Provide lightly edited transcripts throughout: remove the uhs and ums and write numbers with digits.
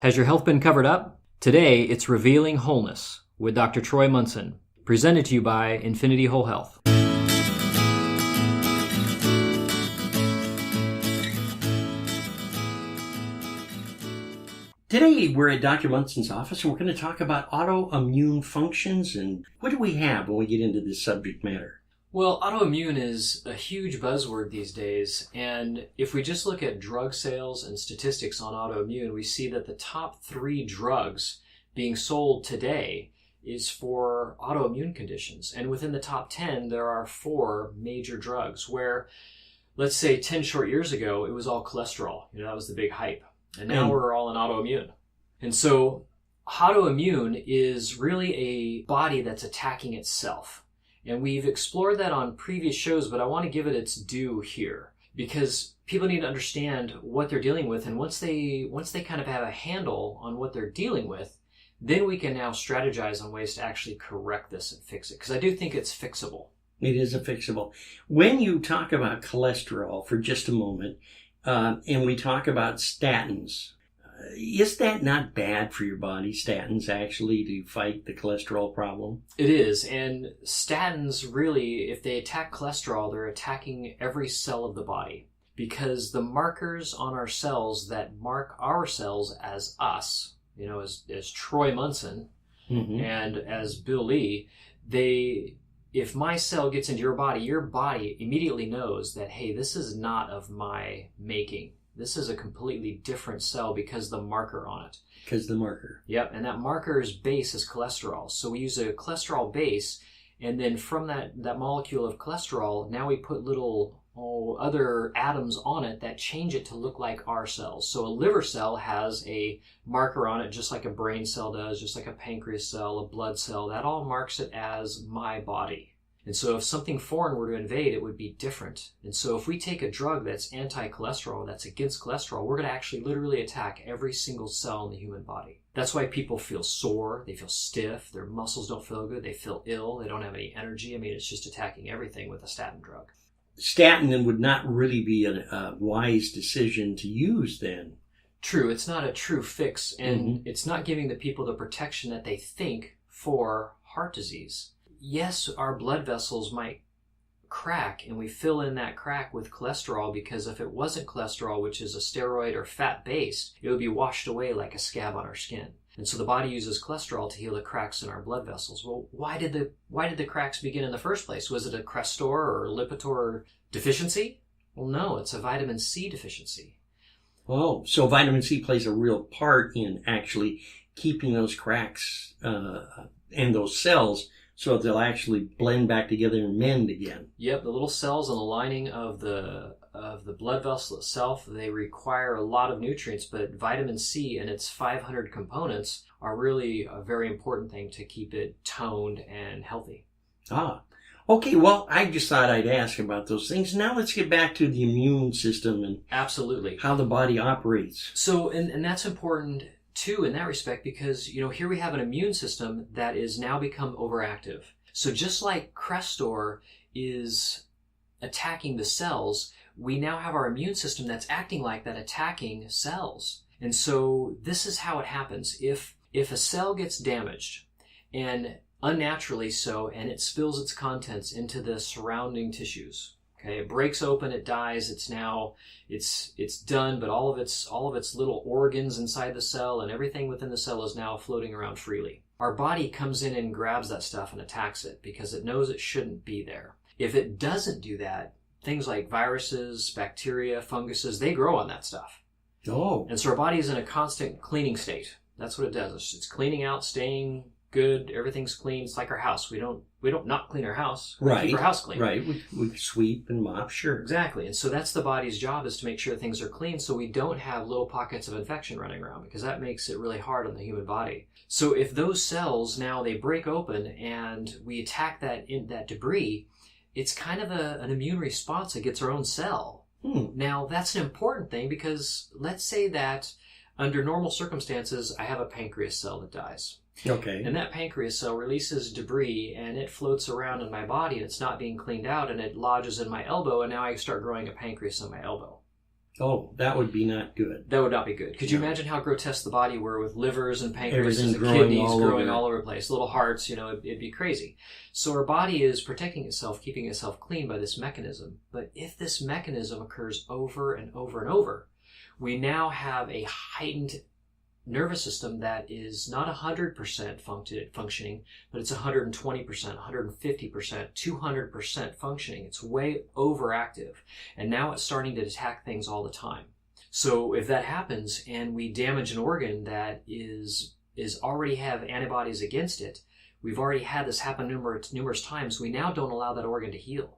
Has your health been covered up? Today, it's Revealing Wholeness with Dr. Troy Munson, presented to you by Infinity Whole Health. Today, we're at Dr. Munson's office, and we're going to talk about autoimmune functions and what do we have when we get into this subject matter? Well, autoimmune is a huge buzzword these days, and if we just look at drug sales and statistics on autoimmune, we see that the top 3 drugs being sold today is for autoimmune conditions. And within the top 10, there are 4 major drugs where, let's say 10 short years ago, it was all cholesterol. That was the big hype. And now we're all in autoimmune. And so autoimmune is really a body that's attacking itself. And we've explored that on previous shows, but I want to give it its due here because people need to understand what they're dealing with. And once they kind of have a handle on what they're dealing with, then we can now strategize on ways to actually correct this and fix it. Because I do think it's fixable. It is a fixable. When you talk about cholesterol for just a moment, and we talk about statins, is that not bad for your body, statins, actually, to fight the cholesterol problem? It is. And statins really, if they attack cholesterol, they're attacking every cell of the body. Because the markers on our cells that mark our cells as us, as Troy Munson and as Bill Lee, if my cell gets into your body immediately knows that, hey, this is not of my making. This is a completely different cell because the marker on it. Because the marker. Yep, and that marker's base is cholesterol. So we use a cholesterol base, and then from that molecule of cholesterol, now we put little other atoms on it that change it to look like our cells. So a liver cell has a marker on it, just like a brain cell does, just like a pancreas cell, a blood cell. That all marks it as my body. And so if something foreign were to invade, it would be different. And so if we take a drug that's anti-cholesterol, that's against cholesterol, we're going to actually literally attack every single cell in the human body. That's why people feel sore, they feel stiff, their muscles don't feel good, they feel ill, they don't have any energy. It's just attacking everything with a statin drug. Statin would not really be a wise decision to use then. True, it's not a true fix, and it's not giving the people the protection that they think for heart disease. Yes, our blood vessels might crack, and we fill in that crack with cholesterol because if it wasn't cholesterol, which is a steroid or fat-based, it would be washed away like a scab on our skin. And so the body uses cholesterol to heal the cracks in our blood vessels. Well, why did the cracks begin in the first place? Was it a Crestor or Lipitor deficiency? Well, no, it's a vitamin C deficiency. Oh, so vitamin C plays a real part in actually keeping those cracks and those cells so they'll actually blend back together and mend again. Yep, the little cells on the lining of the blood vessel itself, they require a lot of nutrients, but vitamin C and its 500 components are really a very important thing to keep it toned and healthy. Okay, well, I just thought I'd ask about those things. Now let's get back to the immune system and absolutely how the body operates. So, and that's important too in that respect because, here we have an immune system that is now become overactive. So just like Crestor is attacking the cells, we now have our immune system that's acting like that, attacking cells. And so this is how it happens. If a cell gets damaged, and unnaturally so, and it spills its contents into the surrounding tissues, okay, it breaks open, it dies, it's done, but all of its little organs inside the cell and everything within the cell is now floating around freely. Our body comes in and grabs that stuff and attacks it because it knows it shouldn't be there. If it doesn't do that, things like viruses, bacteria, funguses, they grow on that stuff. Oh. And so our body is in a constant cleaning state. That's what it does. It's cleaning out, staying good, everything's clean. It's like our house. We don't not clean our house. We keep our house clean. Right. We sweep and mop, sure. Exactly. And so that's the body's job, is to make sure things are clean so we don't have little pockets of infection running around, because that makes it really hard on the human body. So if those cells now, they break open and we attack that debris, it's kind of an immune response against our own cell. Now, that's an important thing because let's say that under normal circumstances, I have a pancreas cell that dies. Okay. And that pancreas cell releases debris and it floats around in my body and it's not being cleaned out and it lodges in my elbow and now I start growing a pancreas in my elbow. Oh, that would be not good. That would not be good. Could you No. imagine how grotesque the body were with livers and pancreases Everything and growing kidneys all growing over. all over the place, little hearts, it'd be crazy. So our body is protecting itself, keeping itself clean by this mechanism. But if this mechanism occurs over and over and over, we now have a heightened nervous system that is not 100% functioning, but it's 120%, 150%, 200% functioning. It's way overactive. And now it's starting to attack things all the time. So if that happens and we damage an organ that is already have antibodies against it, we've already had this happen numerous times, we now don't allow that organ to heal.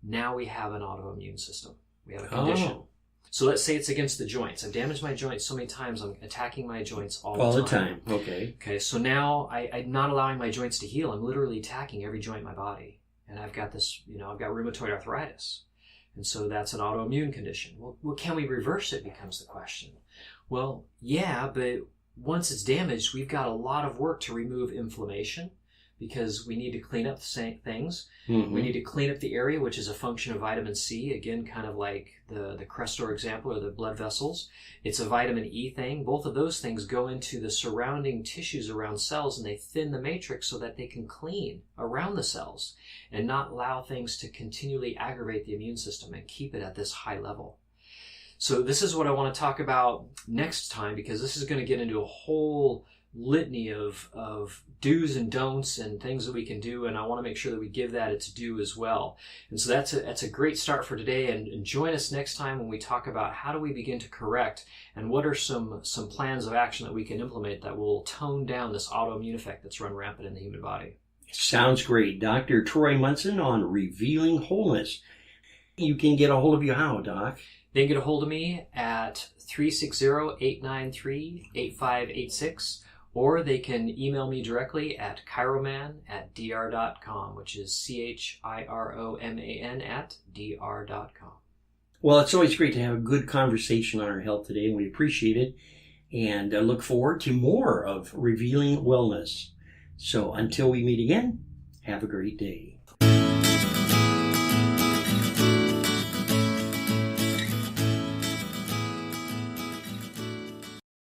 Now we have an autoimmune system. We have a condition. Oh. So let's say it's against the joints. I've damaged my joints so many times, I'm attacking my joints all All the the time. time. Okay. Okay, so now I'm not allowing my joints to heal. I'm literally attacking every joint in my body. And I've got this, I've got rheumatoid arthritis. And so that's an autoimmune condition. Well, can we reverse it becomes the question. Well, yeah, but once it's damaged, we've got a lot of work to remove inflammation because we need to clean up the same things. Mm-hmm. We need to clean up the area, which is a function of vitamin C. Again, kind of like the Crestor example or the blood vessels. It's a vitamin E thing. Both of those things go into the surrounding tissues around cells and they thin the matrix so that they can clean around the cells and not allow things to continually aggravate the immune system and keep it at this high level. So this is what I want to talk about next time, because this is going to get into a whole litany of do's and don'ts and things that we can do, and I want to make sure that we give that its due as well. And so that's a great start for today, and join us next time when we talk about how do we begin to correct and what are some plans of action that we can implement that will tone down this autoimmune effect that's run rampant in the human body. Sounds great. Dr. Troy Munson on Revealing Wholeness. You can get a hold of you how, Doc? They can get a hold of me at 360-893-8586. Or they can email me directly at chiroman@dr.com, which is chiroman@dr.com. Well, it's always great to have a good conversation on our health today, and we appreciate it. And look forward to more of Revealing Wellness. So until we meet again, have a great day.